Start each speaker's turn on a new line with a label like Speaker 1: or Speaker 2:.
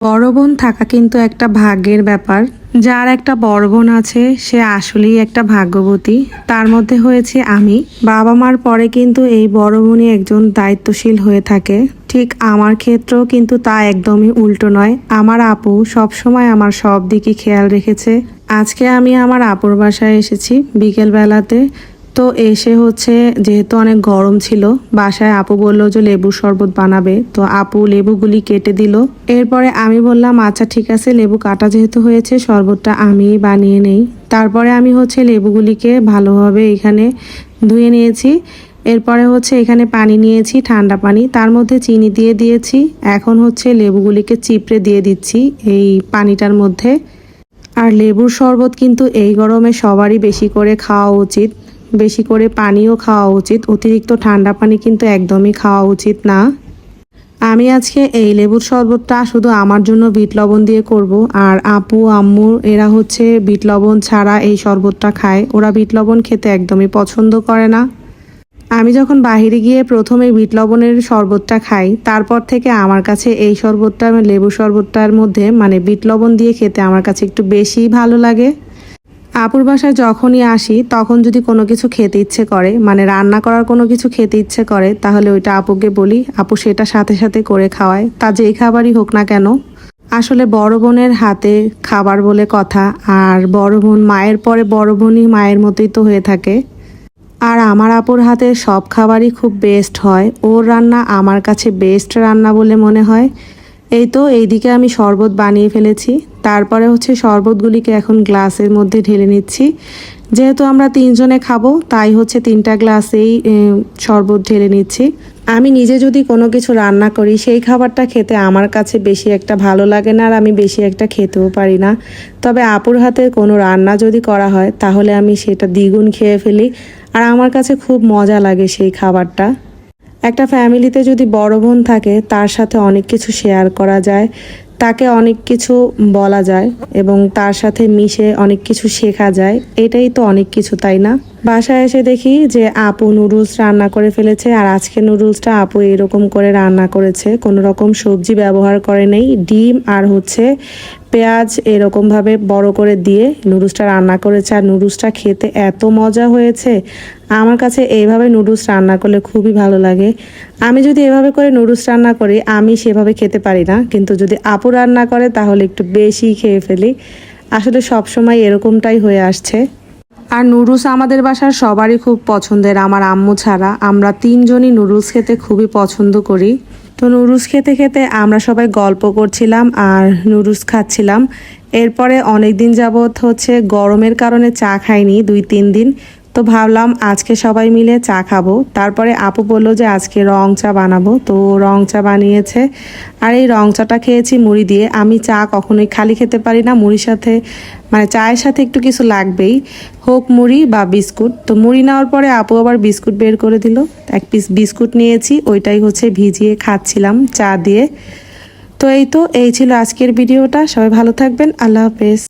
Speaker 1: বড় বোন থাকা কিন্তু একটা ভাগ্যের ব্যাপার। যার একটা বড় বোন আছে সে আসলেই একটা ভাগ্যবতী। তার মধ্যে হয়েছে আমি। বাবা মার পরে কিন্তু এই বড় বোনই একজন দায়িত্বশীল হয়ে থাকে। ঠিক আমার ক্ষেত্রেও কিন্তু তা একদমই উল্টো নয়। আমার আপু সবসময় আমার সব দিকে খেয়াল রেখেছে। আজকে আমি আমার আপুর বাসায় এসেছি বিকেল বেলাতে। তো এসে হচ্ছে যেহেতু অনেক গরম ছিল, বাসায় আপু বললো যে লেবুর শরবত বানাবে, তো আপু লেবুগুলি কেটে দিল। এরপরে আমি বললাম আচ্ছা ঠিক আছে, লেবু কাটা যেহেতু হয়েছে শরবতটা আমিই বানিয়ে নেই। তারপরে আমি হচ্ছে লেবুগুলিকে ভালোভাবে এখানে ধুয়ে নিয়েছি। এরপরে হচ্ছে এখানে পানি নিয়েছি, ঠান্ডা পানি, তার মধ্যে চিনি দিয়ে দিয়েছি। এখন হচ্ছে লেবুগুলিকে চিপড়ে দিয়ে দিচ্ছি এই পানিটার মধ্যে। আর লেবুর শরবত কিন্তু এই গরমে সবারই বেশি করে খাওয়া উচিত। বেশি করে পানিও খাওয়া উচিত, অতিরিক্ত ঠান্ডা পানি কিন্তু একদমই খাওয়া উচিত না। আমি আজকে এই লেবুর শরবতটা শুধু আমার জন্য বিট লবণ দিয়ে করব। আর আপু আম্মু এরা হচ্ছে বিট লবণ ছাড়া এই শরবতটা খায়। ওরা বিট লবণ খেতে একদমই পছন্দ করে না। আমি যখন বাইরে গিয়ে প্রথমে বিট লবণের শরবতটা খাই, তারপর থেকে আমার কাছে এই শরবতটা লেবু শরবতটার মধ্যে মানে বিট লবণ দিয়ে খেতে আমার কাছে একটু বেশি ভালো লাগে। আপুর বাসায় যখনই আসি তখন যদি কোনো কিছু খেতে ইচ্ছে করে, মানে রান্না করার কোনো কিছু খেতে ইচ্ছে করে, তাহলে ওইটা আপুকে বলি, আপু সেটা সাথে সাথে করে খাওয়ায়, তা যেই খাবারই হোক না কেন। আসলে বড় বোনের হাতে খাবার বলে কথা। আর বড় বোন মায়ের পরে বড় বোনই মায়ের মতোই তো হয়ে থাকে। আর আমার আপুর হাতে সব খাবারই খুব বেস্ট হয়। ওর রান্না আমার কাছে বেস্ট রান্না বলে মনে হয়। এই তো এইদিকে আমি শরবত বানিয়ে ফেলেছি। তারপরে হচ্ছে শরবতগুলিকে এখন গ্লাসের মধ্যে ঢেলে নিচ্ছি। যেহেতু আমরা তিনজনে খাবো তাই হচ্ছে 3টা গ্লাসেই শরবত ঢেলে নিচ্ছি। আমি নিজে যদি কোনো কিছু রান্না করি সেই খাবারটা খেতে আমার কাছে বেশি একটা ভালো লাগে না, আর আমি বেশি একটা খেতেও পারি না। তবে আপুর হাতের কোনো রান্না যদি করা হয় তাহলে আমি সেটা দ্বিগুণ খেয়ে ফেলি। আর আমার কাছে খুব মজা লাগে সেই খাবারটা। একটা ফ্যামিলিতে যদি বড় বোন থাকে তার সাথে অনেক কিছু শেয়ার করা যায়, তাকে অনেক কিছু বলা যায় এবং তার সাথে মিশে অনেক কিছু শেখা যায়। এটাই তো অনেক কিছু, তাই না? বাসায় এসে দেখি যে আপু নুডলস রান্না করে ফেলেছে। আর আজকে নুডলসটা আপু এরকম করে রান্না করেছে, কোনো রকম সবজি ব্যবহার করে নেই। ডিম আর হচ্ছে পেঁয়াজ এরকমভাবে বড় করে দিয়ে নুডলসটা রান্না করেছে। আর নুডলসটা খেতে এত মজা হয়েছে। আমার কাছে এইভাবে নুডলস রান্না করলে খুবই ভালো লাগে। আমি যদি এভাবে করে নুডলস রান্না করি আমি সেভাবে খেতে পারি না, কিন্তু যদি আপু রান্না করে তাহলে একটু বেশি খেয়ে ফেলি। আসলে সব সময় এরকমটাই হয়ে আসছে। আর নুডলস আমাদের বাসার সবারই খুব পছন্দের, আমার আম্মু ছাড়া। আমরা তিনজনই নুডলস খেতে খুবই পছন্দ করি। তো নুডলস খেতে খেতে আমরা সবাই গল্প করছিলাম আর নুডলস খাচ্ছিলাম। এরপরে অনেক দিন যাবৎ হচ্ছে গরমের কারণে চা খাইনি 2-3 দিন। তো ভাবলাম আজকে সবাই মিলে চা খাবো। তারপরে আপু বললো যে আজকে রং চা বানাবো, তো রং চা বানিয়েছে। আর এই রং চাটা খেয়েছি মুড়ি দিয়ে। আমি চা কখনোই খালি খেতে পারি না, মুড়ির সাথে মানে চায়ের সাথে একটু কিছু লাগবেই, হোক মুড়ি বা বিস্কুট। তো মুড়ি নেওয়ার পরে আপু আবার বিস্কুট বের করে দিল। 1 পিস বিস্কুট নিয়েছি, ওইটাই হচ্ছে ভিজিয়ে খাচ্ছিলাম চা দিয়ে। তো এই ছিল আজকের ভিডিওটা। সবাই ভালো থাকবেন, আল্লাহ হাফেজ।